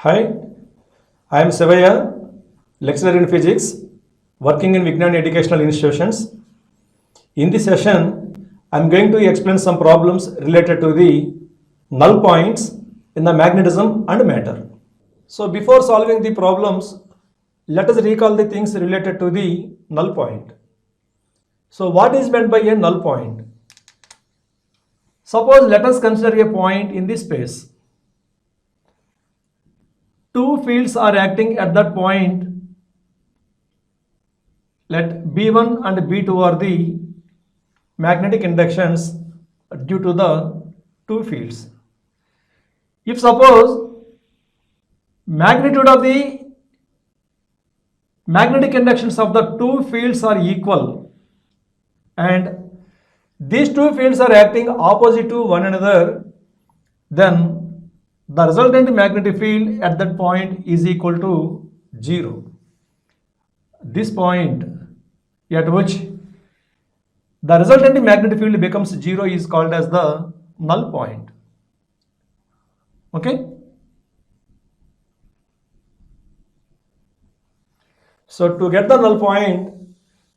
Hi, I am Sevaya, lecturer in physics, working in Vignan Educational Institutions. In this session, I am going to explain some problems related to the null points in the magnetism and matter. So before solving the problems, let us recall the things related to the null point. So what is meant by a null point? Suppose let us consider a point in this space. Two fields are acting at that point. Let B1 and B2 are the magnetic inductions due to the two fields. If suppose magnitude of the magnetic inductions of the two fields are equal and these two fields are acting opposite to one another, then the resultant magnetic field at that point is equal to 0. This point at which the resultant magnetic field becomes 0 is called as the null point. Okay? So to get the null point,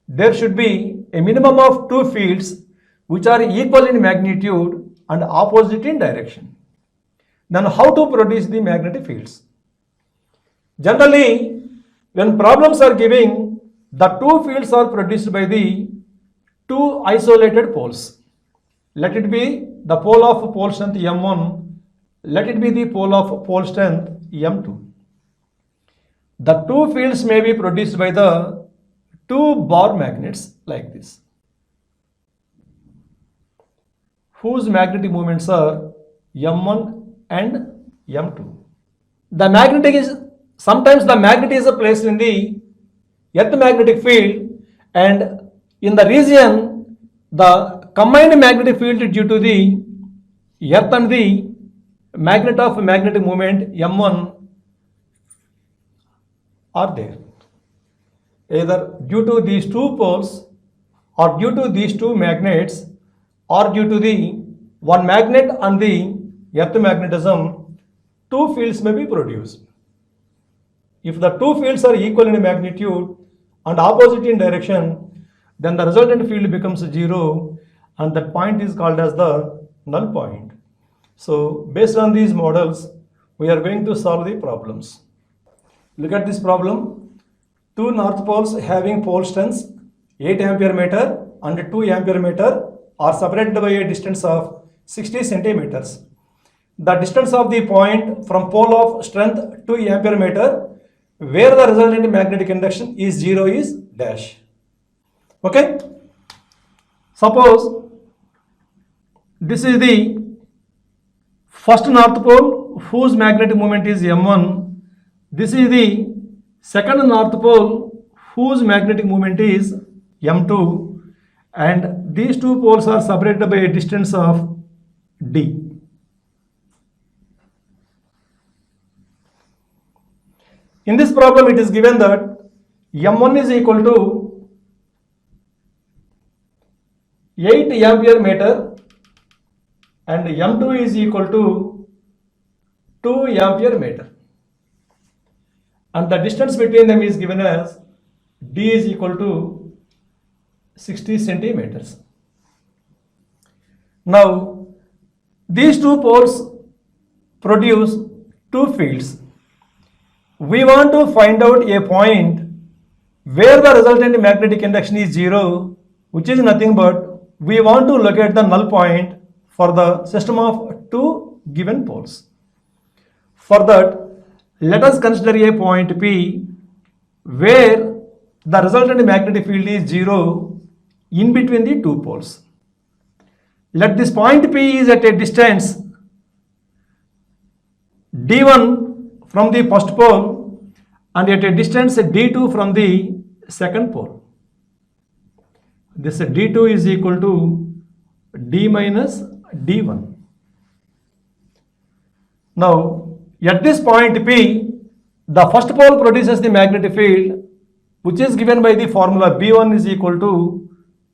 there should be a minimum of two fields which are equal in magnitude and opposite in direction. Then how to produce the magnetic fields? Generally, when problems are giving, the two fields are produced by the two isolated poles. Let it be the pole of pole strength M1, let it be the pole of pole strength M2. The two fields may be produced by the two bar magnets like this, whose magnetic moments are M1 and M2. The magnetic is sometimes the magnet is placed in the earth magnetic field, and in the region the combined magnetic field due to the earth and the magnet of magnetic moment M1 are there, either due to these two poles or due to these two magnets or due to the one magnet and the earth magnetism, two fields may be produced. If the two fields are equal in magnitude and opposite in direction, then the resultant field becomes 0 and that point is called as the null point. So based on these models, we are going to solve the problems. Look at this problem. Two north poles having pole strengths 8 ampere meter and 2 ampere meter are separated by a distance of 60 centimeters. The distance of the point from pole of strength 2 ampere meter where the resultant magnetic induction is 0 is dash. Okay? Suppose this is the first north pole whose magnetic moment is M1. This is the second north pole whose magnetic moment is M2, and these two poles are separated by a distance of D. In this problem, it is given that M1 is equal to 8 ampere meter and M2 is equal to 2 ampere meter. And the distance between them is given as D is equal to 60 centimeters. Now, these two poles produce two fields. We want to find out a point where the resultant magnetic induction is 0, which is nothing but we want to locate the null point for the system of two given poles. For that, let us consider a point P where the resultant magnetic field is 0 in between the two poles. Let this point P is at a distance D1 from the first pole and at a distance D2 from the second pole. This D2 is equal to D minus D1. Now, at this point P, the first pole produces the magnetic field which is given by the formula B1 is equal to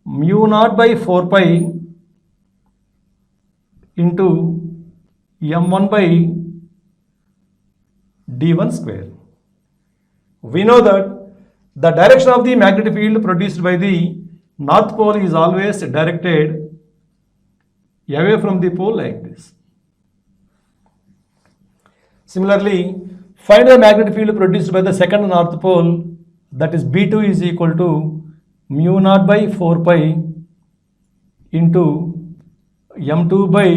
mu naught by 4 pi into M1 by d1 square. We know that the direction of the magnetic field produced by the north pole is always directed away from the pole like this. Similarly, find the magnetic field produced by the second north pole, that is B2 is equal to mu naught by 4 pi into m2 by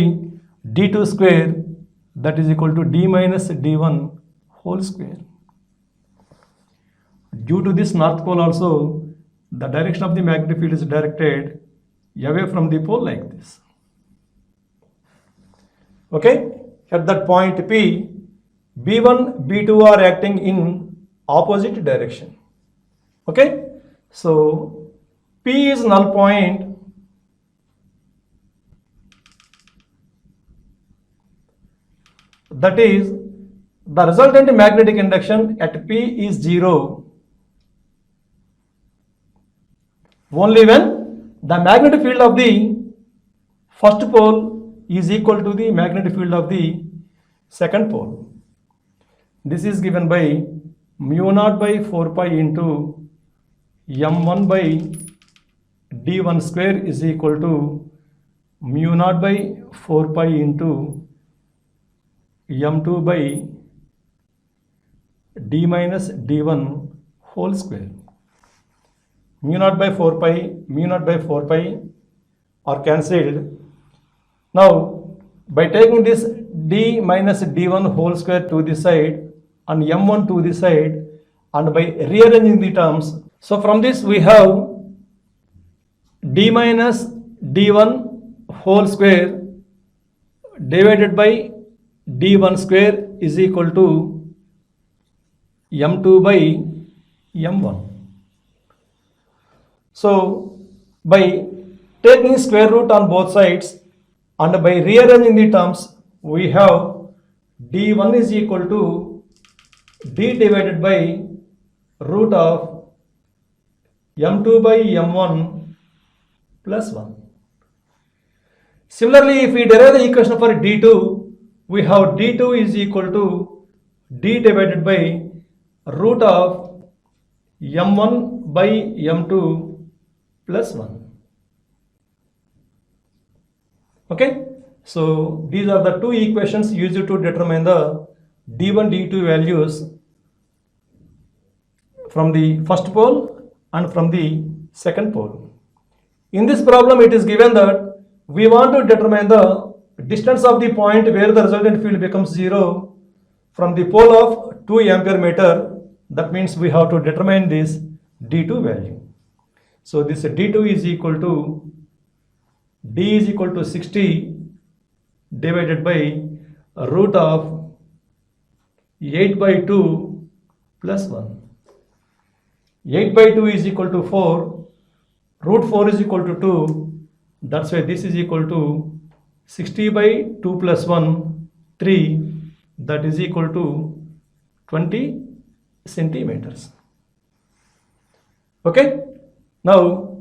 d2 square, that is equal to d minus d1 whole square. Due to this north pole also, the direction of the magnetic field is directed away from the pole like this. Okay, at that point P, B1, B2 are acting in opposite direction. Okay, so P is null point. That is, the resultant magnetic induction at P is 0 only when the magnetic field of the first pole is equal to the magnetic field of the second pole. This is given by mu naught by 4 pi into m1 by d1 square is equal to mu naught by 4 pi into m2 by d minus d1 whole square. Mu naught by 4 pi are cancelled. Now, by taking this d minus d1 whole square to the side and m1 to the side and by rearranging the terms, so from this we have d minus d1 whole square divided by d1 square is equal to m2 by m1. So, by taking square root on both sides and by rearranging the terms, we have d1 is equal to d divided by root of m2 by m1 plus 1. Similarly, if we derive the equation for d2, we have d2 is equal to d divided by root of m1 by m2 plus 1. Okay, so these are the two equations used to determine the d1 d2 values from the first pole and from the second pole. In this problem it is given that we want to determine the distance of the point where the resultant field becomes 0 from the pole of 2 ampere meter. That means we have to determine this d2 value. So this d2 is equal to d is equal to 60 divided by root of 8 by 2 plus 1. 8 by 2 is equal to 4, root 4 is equal to 2, that's why this is equal to 60 by 2 plus 1, 3, that is equal to 20 centimeters. Okay, now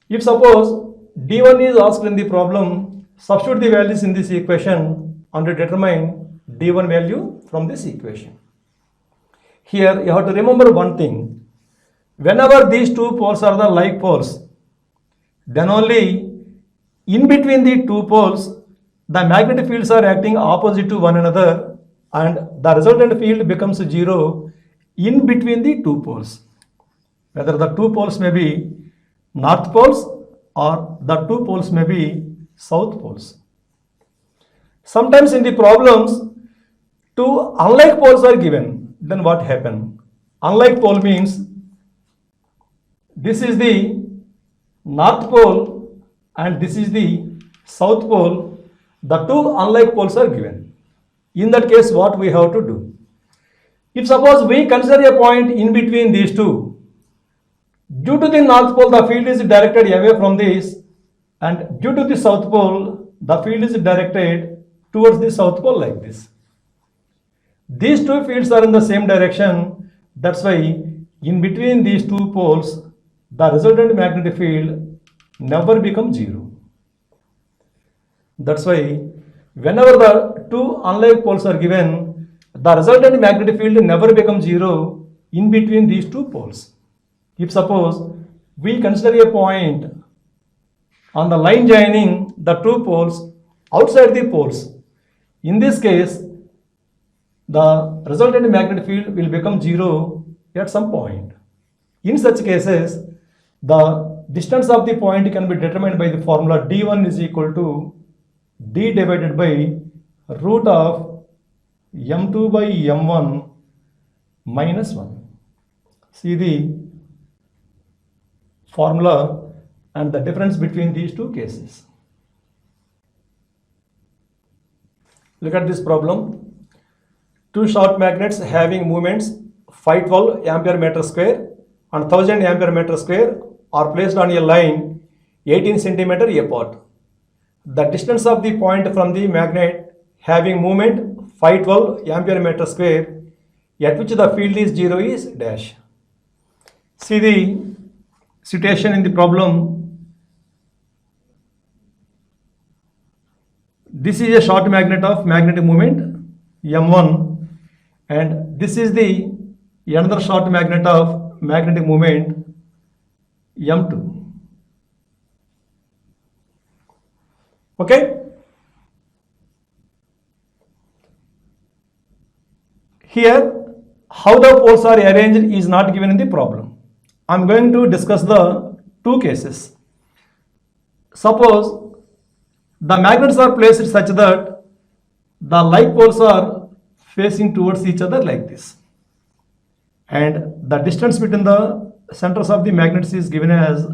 if suppose d1 is asked in the problem, substitute the values in this equation and determine d1 value from this equation. Here you have to remember one thing. Whenever these two poles are the like poles, then only in between the two poles the magnetic fields are acting opposite to one another and the resultant field becomes 0 in between the two poles. Whether the two poles may be north poles or the two poles may be south poles. Sometimes in the problems, two unlike poles are given. Then what happens? Unlike pole means this is the north pole and this is the south pole. The two unlike poles are given. In that case, what we have to do? If suppose we consider a point in between these two, due to the north pole the field is directed away from this and due to the south pole the field is directed towards the south pole like this. These two fields are in the same direction, that's why in between these two poles the resultant magnetic field never becomes 0. That's why whenever the two unlike poles are given, the resultant magnetic field never becomes zero in between these two poles. If suppose we consider a point on the line joining the two poles outside the poles, in this case the resultant magnetic field will become zero at some point. In such cases, the distance of the point can be determined by the formula d1 is equal to d divided by root of m2 by m1 minus 1. See the formula and the difference between these two cases. Look at this problem. Two short magnets having moments 512 ampere meter square and 1000 ampere meter square are placed on a line 18 centimeter apart. The distance of the point from the magnet having moment 512 ampere meter square at which the field is zero is dash. See the situation in the problem. This is a short magnet of magnetic moment m1 and this is the another short magnet of magnetic moment m2. Okay, here how the poles are arranged is not given in the problem. I am going to discuss the two cases. Suppose the magnets are placed such that the like poles are facing towards each other like this, and the distance between the centers of the magnets is given as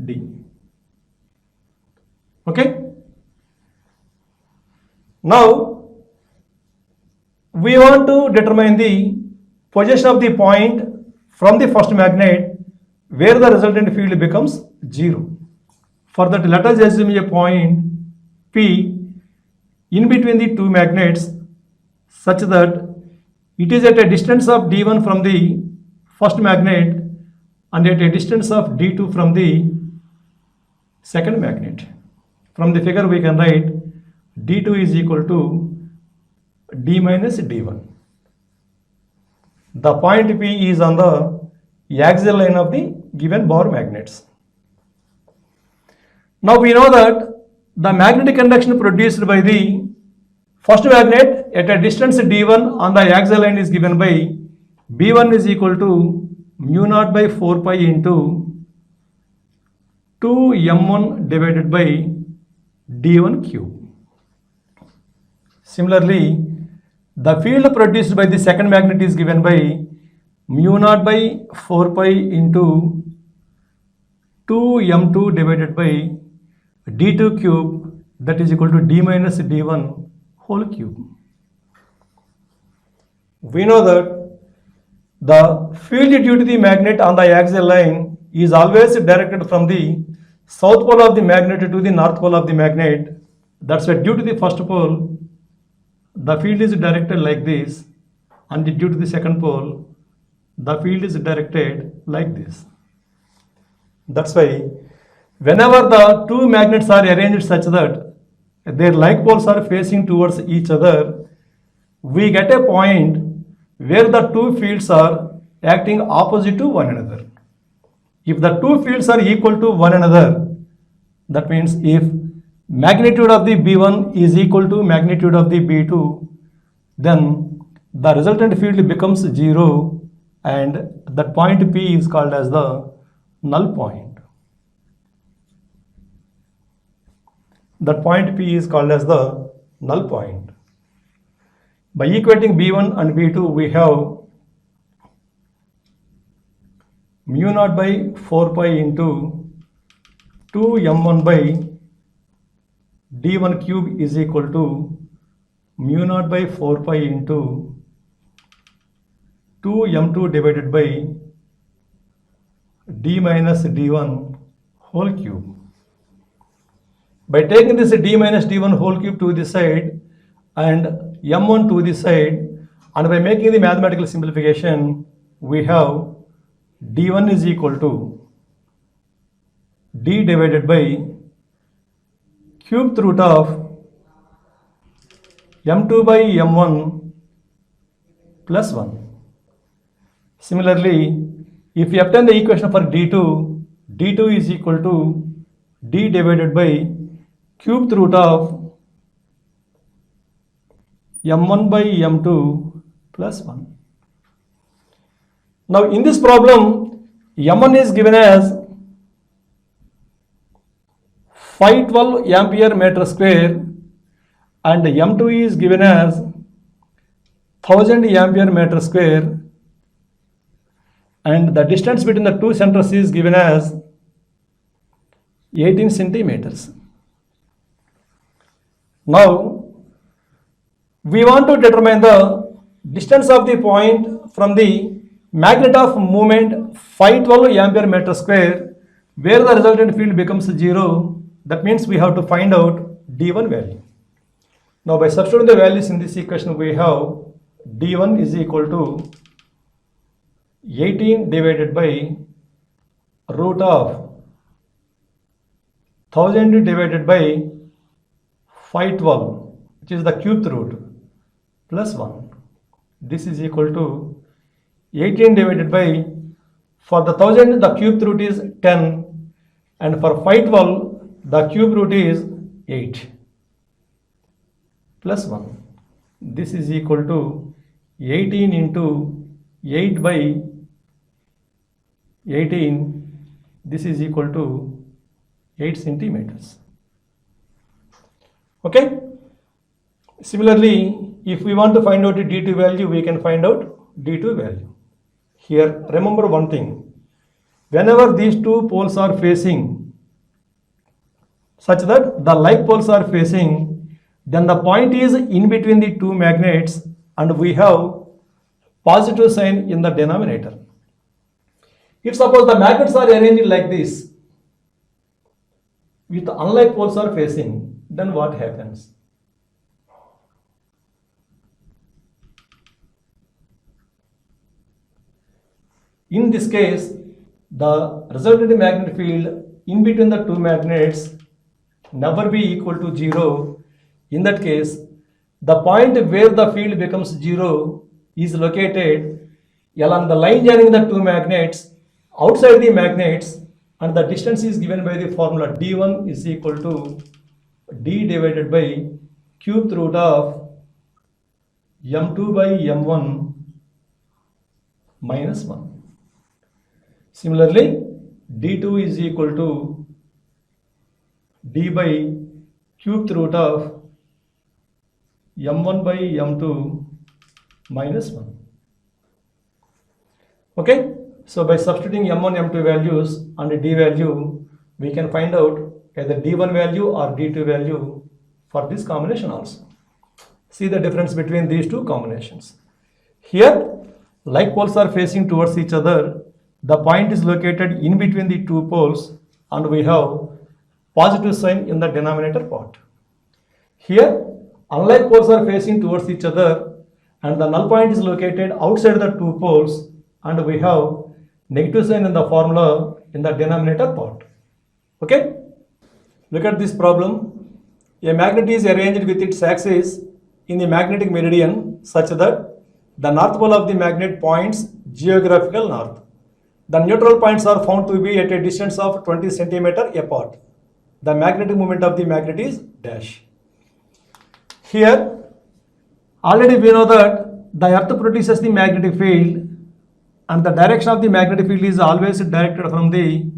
d. Okay, now we want to determine the position of the point from the first magnet where the resultant field becomes zero. For that, let us assume a point P in between the two magnets such that it is at a distance of d1 from the first magnet and at a distance of d2 from the second magnet. From the figure we can write d2 is equal to d minus d1. The point P is on the axial line of the given bar magnets. Now we know that the magnetic induction produced by the first magnet at a distance d1 on the axial line is given by b1 is equal to mu naught by 4 pi into 2m1 divided by d1 cube. Similarly, the field produced by the second magnet is given by mu naught by 4 pi into 2m2 divided by d2 cube, that is equal to d minus d1 whole cube. We know that the field due to the magnet on the axial line is always directed from the south pole of the magnet to the north pole of the magnet. That's why due to the first pole, the field is directed like this, and due to the second pole, the field is directed like this. That's why whenever the two magnets are arranged such that their like poles are facing towards each other, we get a point where the two fields are acting opposite to one another. If the two fields are equal to one another, that means if magnitude of the B1 is equal to magnitude of the B2, then the resultant field becomes zero and that point P is called as the null point. That point P is called as the null point. By equating B1 and B2, we have mu naught by 4 pi into 2m1 by d1 cube is equal to mu naught by 4 pi into 2m2 divided by d minus d1 whole cube. By taking this d minus d1 whole cube to this side and m1 to this side, and by making the mathematical simplification, we have d1 is equal to d divided by cubed root of m2 by m1 plus 1. Similarly, if we obtain the equation for d2, d2 is equal to d divided by cubed root of m1 by m2 plus 1. Now in this problem, m1 is given as 512 ampere meter square and m2 is given as 1000 ampere meter square, and the distance between the two centers is given as 18 centimeters. Now we want to determine the distance of the point from the magnet of moment 512 ampere meter square where the resultant field becomes 0. That means we have to find out d1 value. Now by substituting the values in this equation, we have d1 is equal to 18 divided by root of 1000 divided by 512, which is the cubed root, plus 1. This is equal to 18 divided by, for the 1000 the cubed root is 10, and for 512 the cube root is 8, plus 1. This is equal to 18 into 8 by 18. This is equal to 8 centimeters. Okay. Similarly, if we want to find out the d2 value, we can find out d2 value. Here, remember one thing. Whenever these two poles are facing such that the like poles are facing, then the point is in between the two magnets and we have positive sign in the denominator. If suppose the magnets are arranged like this, with unlike poles are facing, then what happens? In this case, the resultant magnetic field in between the two magnets never be equal to 0. In that case, the point where the field becomes 0 is located along the line joining the two magnets outside the magnets, and the distance is given by the formula d1 is equal to d divided by cubed root of m2 by m1 minus 1. Similarly, d2 is equal to d by cubed root of m1 by m2 minus 1. Okay. So by substituting m1, m2 values and d value, we can find out either d1 value or d2 value for this combination also. See the difference between these two combinations. Here, like poles are facing towards each other, the point is located in between the two poles and we have positive sign in the denominator part. Here, unlike poles are facing towards each other and the null point is located outside the two poles and we have negative sign in the formula in the denominator part. Okay. Look at this problem. A magnet is arranged with its axis in the magnetic meridian such that the north pole of the magnet points geographical north. The neutral points are found to be at a distance of 20 centimeters apart. The magnetic moment of the magnet is dash. Here, already we know that the earth produces the magnetic field and the direction of the magnetic field is always directed from the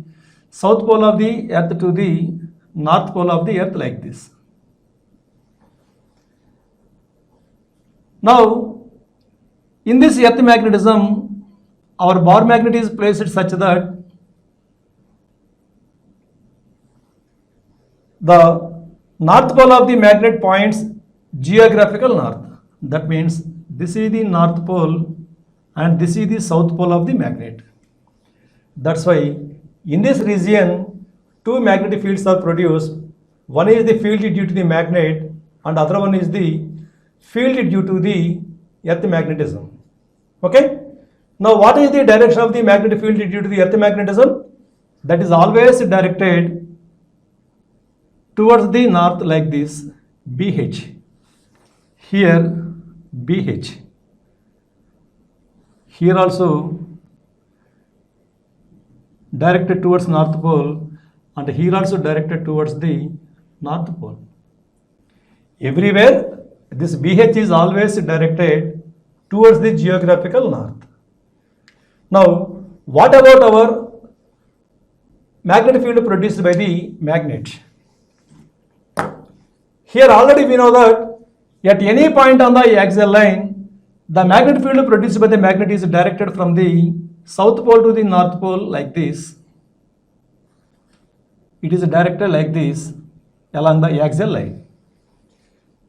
south pole of the earth to the north pole of the earth like this. Now, in this earth magnetism, our bar magnet is placed such that the north pole of the magnet points geographical north. That means this is the north pole and this is the south pole of the magnet. That's why in this region two magnetic fields are produced. One is the field due to the magnet and other one is the field due to the earth magnetism. Okay. Now what is the direction of the magnetic field due to the earth magnetism? That is always directed towards the north like this, BH. here BH, here also directed towards North Pole, and here also directed towards the North Pole. Everywhere this BH is always directed towards the geographical north. Now, what about our magnetic field produced by the magnet? Here already we know that at any point on the axial line, the magnetic field produced by the magnet is directed from the south pole to the north pole like this. It is directed like this along the axial line.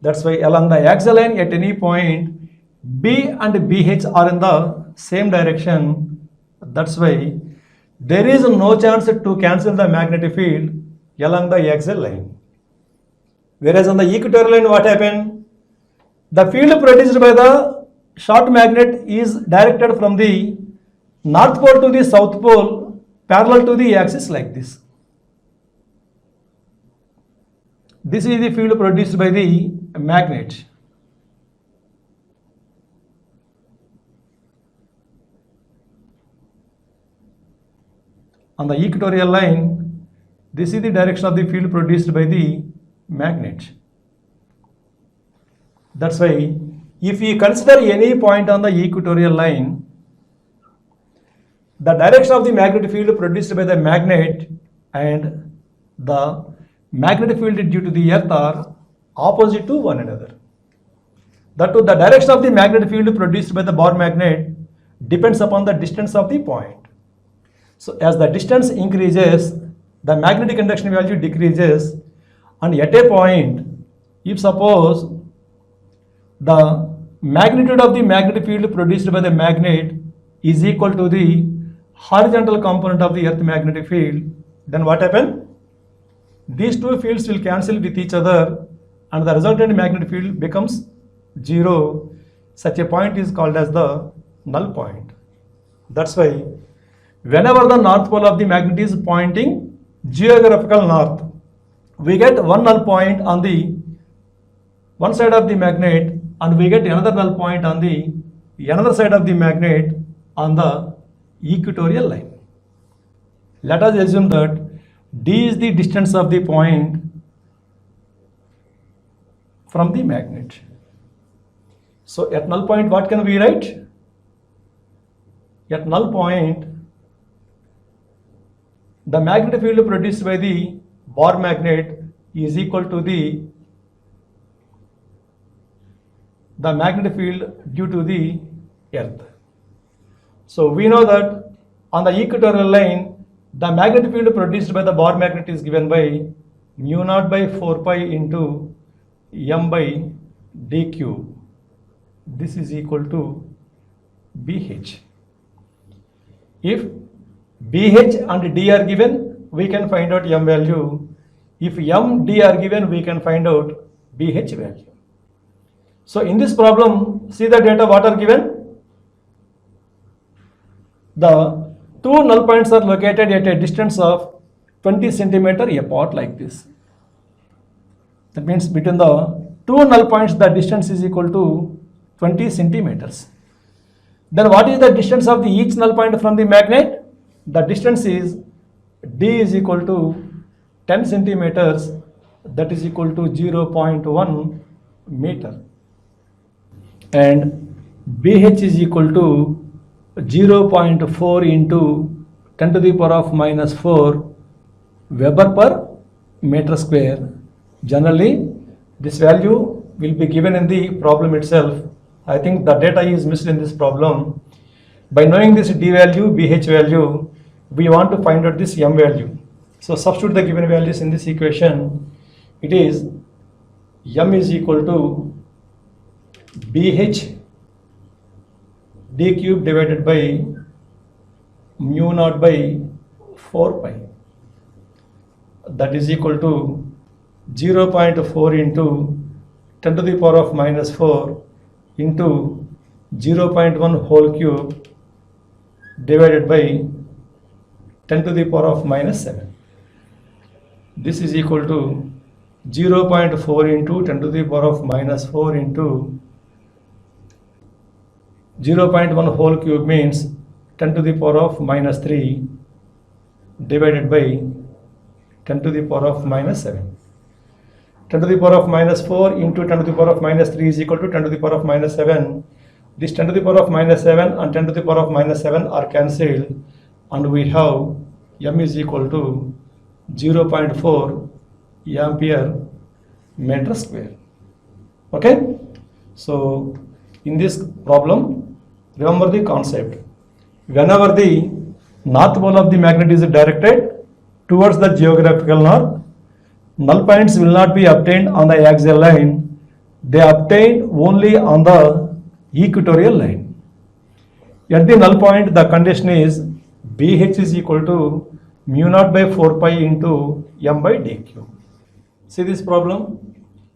That's why along the axial line at any point, B and BH are in the same direction. That's why there is no chance to cancel the magnetic field along the axial line. Whereas on the equatorial line, what happened? The field produced by the short magnet is directed from the north pole to the south pole parallel to the axis like this. This is the field produced by the magnet. On the equatorial line, this is the direction of the field produced by the magnet. That's why if we consider any point on the equatorial line, the direction of the magnetic field produced by the magnet and the magnetic field due to the earth are opposite to one another. That too, the direction of the magnetic field produced by the Bohr magnet depends upon the distance of the point. So as the distance increases, the magnetic induction value decreases, and at a point, if suppose the magnitude of the magnetic field produced by the magnet is equal to the horizontal component of the earth magnetic field, then what happens? These two fields will cancel with each other and the resultant magnetic field becomes zero. Such a point is called as the null point. That's why whenever the north pole of the magnet is pointing geographical north, we get one null point on the one side of the magnet and we get another null point on the another side of the magnet on the equatorial line. Let us assume that D is the distance of the point from the magnet. So at null point, what can we write? At null point, the magnetic field produced by the Bohr magnet is equal to the magnetic field due to the earth. So we know that on the equatorial line, the magnetic field produced by the Bohr magnet is given by mu naught by 4 pi into m by d cube. This is equal to BH. If BH and D are given, we can find out m value. If m, D are given, we can find out BH value. So in this problem, see the data what are given. The two null points are located at a distance of 20 centimeter apart like this. That means between the two null points, the distance is equal to 20 centimeters. Then what is the distance of the each null point from the magnet? The distance is D is equal to 10 centimeters, that is equal to 0.1 meter. And BH is equal to 0.4 into 10 to the power of minus 4 Weber per meter square. Generally, this value will be given in the problem itself. I think the data is missed in this problem. By knowing this D value, BH value, we want to find out this m value. So substitute the given values in this equation. It is m is equal to BH d cube divided by mu naught by 4 pi. That is equal to 0.4 into 10 to the power of minus 4 into 0.1 whole cube divided by 10 to the power of minus 7. This is equal to 0.4 into 10 to the power of minus 4 into 0.1 whole cube means 10 to the power of minus 3 divided by 10 to the power of minus 7. 10 to the power of minus 4 into 10 to the power of minus 3 is equal to 10 to the power of minus 7. This 10 to the power of minus 7 and 10 to the power of minus 7 are cancelled, and we have m is equal to 0.4 ampere meter square. Okay, so in this problem, remember the concept. Whenever the north pole of the magnet is directed towards the geographical north, null points will not be obtained on the axial line. They obtained only on the equatorial line. At the null point, the condition is BH is equal to mu naught by 4 pi into m by dq. See this problem.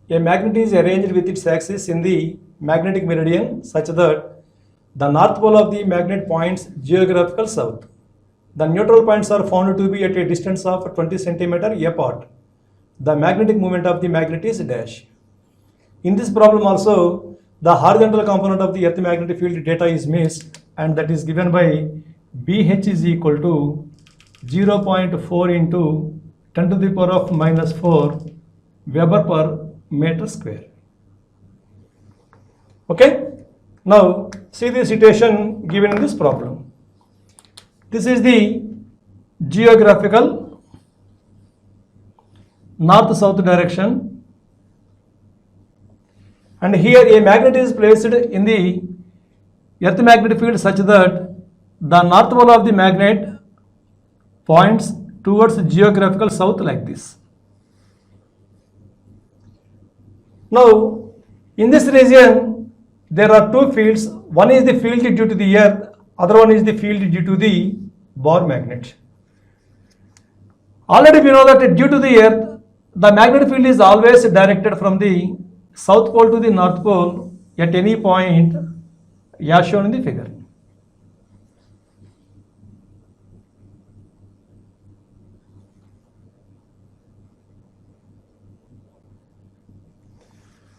A magnet is arranged with its axis in the magnetic meridian such that the north pole of the magnet points geographical south. The neutral points are found to be at a distance of 20 cm apart. The magnetic moment of the magnet is dash. In this problem also, the horizontal component of the earth magnetic field data is missed, and that is given by BH is equal to 0.4 into 10 to the power of minus 4 Weber per meter square. Okay, now see the situation given in this problem. This is the geographical north-south direction, and here a magnet is placed in the earth magnetic field such that the north pole of the magnet points towards geographical south like this. Now, in this region, there are two fields. One is the field due to the earth, other one is the field due to the Bohr magnet. Already we know that due to the earth, the magnetic field is always directed from the south pole to the north pole at any point as shown in the figure.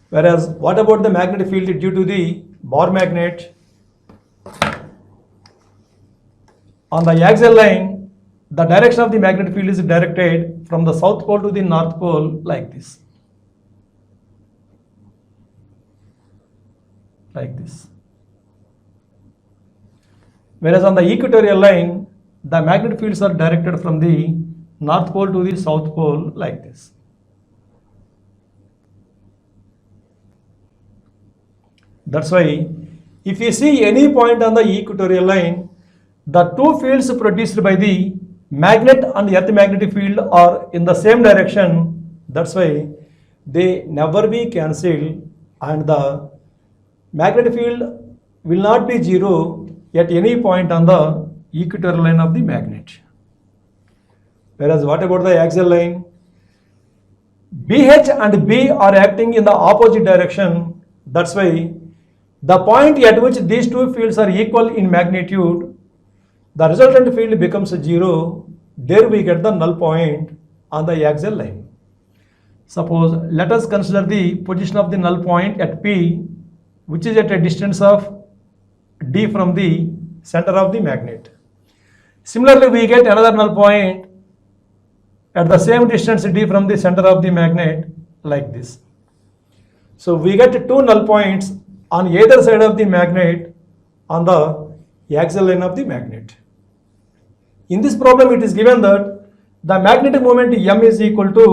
Whereas, what about the magnetic field due to the Bohr magnet? On the axial line, the direction of the magnetic field is directed from the south pole to the north pole like this. Like this. Whereas on the equatorial line, the magnetic fields are directed from the north pole to the south pole like this. That's why if you see any point on the equatorial line, the two fields produced by the magnet and the earth magnetic field are in the same direction. That's why they never be cancelled, and the magnetic field will not be zero at any point on the equatorial line of the magnet. Whereas what about the axial line? BH and B are acting in the opposite direction. That's why the point at which these two fields are equal in magnitude, the resultant field becomes zero. There we get the null point on the axial line. Suppose let us consider the position of the null point at P, which is at a distance of D from the center of the magnet. Similarly, we get another null point at the same distance D from the center of the magnet like this. So we get two null points on either side of the magnet on the axial line of the magnet. In this problem, it is given that the magnetic moment m is equal to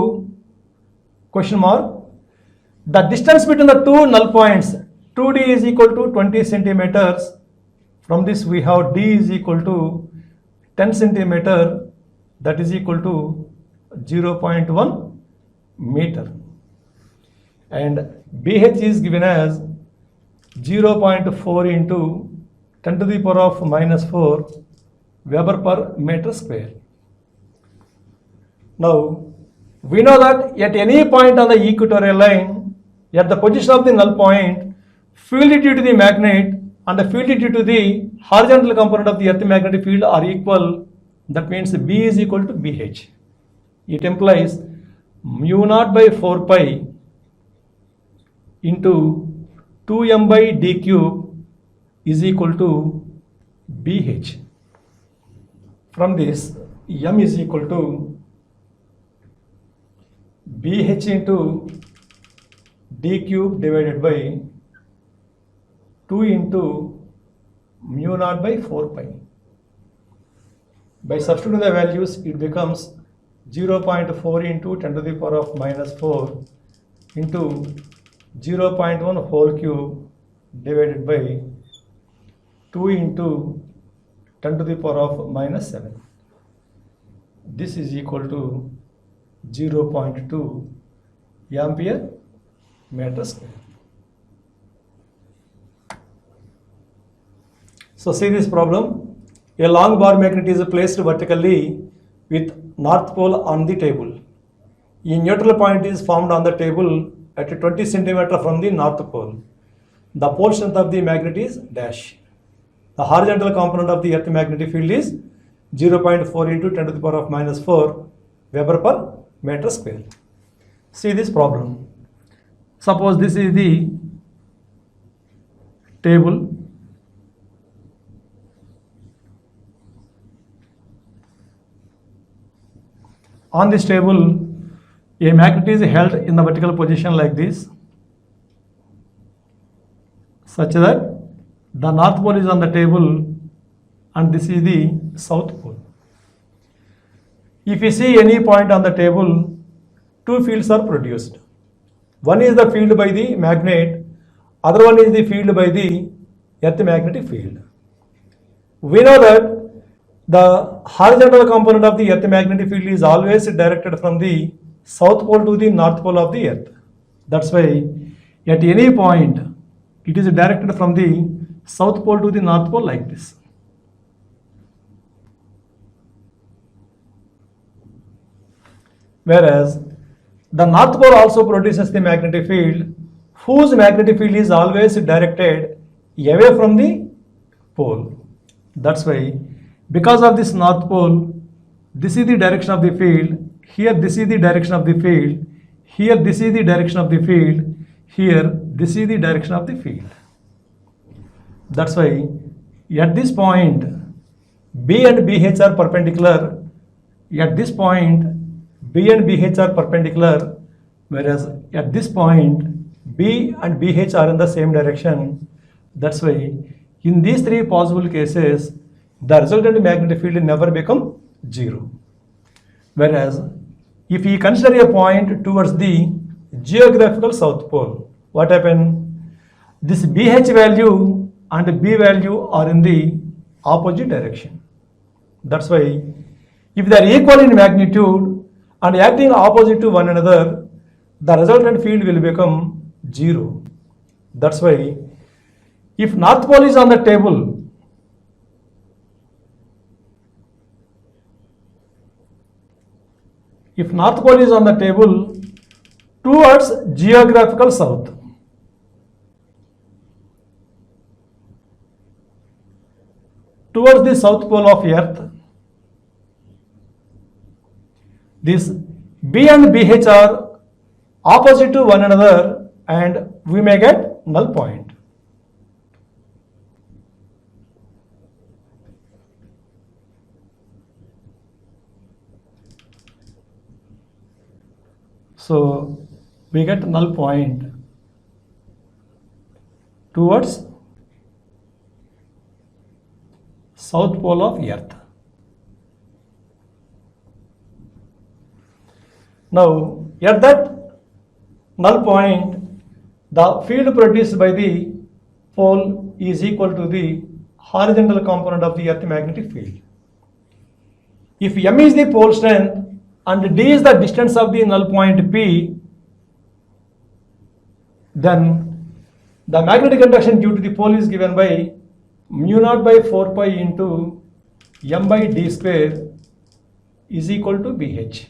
question mark. The distance between the two null points 2d is equal to 20 centimeters. From this we have d is equal to 10 centimeter, that is equal to 0.1 meter, and BH is given as 0.4 into 10 to the power of minus 4 Weber per meter square. Now, we know that at any point on the equatorial line, at the position of the null point, field due to the magnet and the field due to the horizontal component of the earth magnetic field are equal. That means B is equal to BH. It implies mu naught by 4 pi into 2m by d cube is equal to BH. From this, m is equal to BH into d cube divided by 2 into mu naught by 4 pi. By substituting the values, it becomes 0.4 into 10 to the power of minus 4 into 0.1 whole cube divided by 2 into 10 to the power of minus 7. This is equal to 0.2 ampere meter square. So see this problem. A long bar magnet is placed vertically with north pole on the table. A neutral point is formed on the table at 20 cm from the north pole. The pole strength of the magnet is dash. The horizontal component of the earth magnetic field is 0.4 into 10 to the power of minus 4 Weber per meter square. See this problem. Suppose this is the table. On this table, a magnet is held in the vertical position like this, such that the north pole is on the table and this is the south pole. If you see any point on the table, two fields are produced. One is the field by the magnet, other one is the field by the earth magnetic field. We know that the horizontal component of the earth magnetic field is always directed from the south pole to the north pole of the earth. That's why at any point it is directed from the south pole to the north pole like this. Whereas the north pole also produces the magnetic field, whose magnetic field is always directed away from the pole. That's why, because of this north pole, this is the direction of the field, here this is the direction of the field, here this is the direction of the field, here this is the direction of the field. That's why at this point B and BH are perpendicular. At this point B and BH are perpendicular, whereas at this point B and BH are in the same direction. That's why in these three possible cases, the resultant magnetic field never become 0. Whereas if we consider a point towards the geographical south pole, what happened? This BH value and B value are in the opposite direction. That's why if they are equal in magnitude and acting opposite to one another, the resultant field will become 0. That's why if north pole is on the table, towards geographical south, towards the south pole of earth, this B and BH are opposite to one another and we may get null point. So we get null point towards south pole of earth. Now at that null point, the field produced by the pole is equal to the horizontal component of the earth magnetic field. If m is the pole strength and d is the distance of the null point P, then the magnetic induction due to the pole is given by mu naught by 4 pi into m by d square is equal to BH.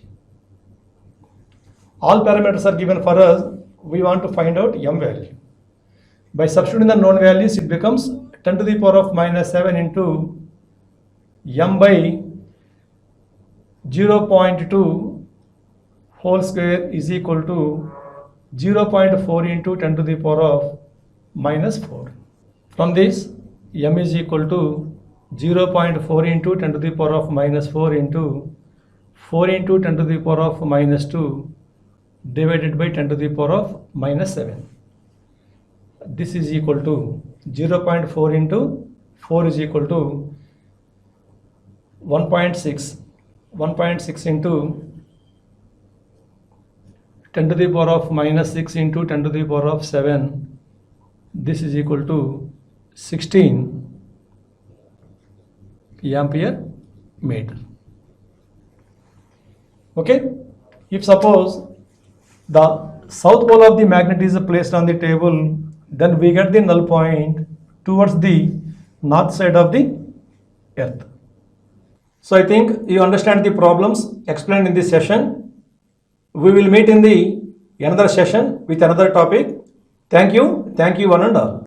All parameters are given for us. We want to find out m value. By substituting the known values, it becomes 10 to the power of minus 7 into m by 0.2 whole square is equal to 0.4 into 10 to the power of minus 4. From this, m is equal to 0.4 into 10 to the power of minus 4 into 4 into 10 to the power of minus 2 divided by 10 to the power of minus 7. This is equal to 0.4 into 4 is equal to 1.6. 1.6 into 10 to the power of minus 6 into 10 to the power of 7. This is equal to 16 ampere meter. Okay, if suppose the south pole of the magnet is placed on the table, then we get the null point towards the north side of the earth. So I think you understand the problems explained in this session. We will meet in the another session with another topic. Thank you one and all.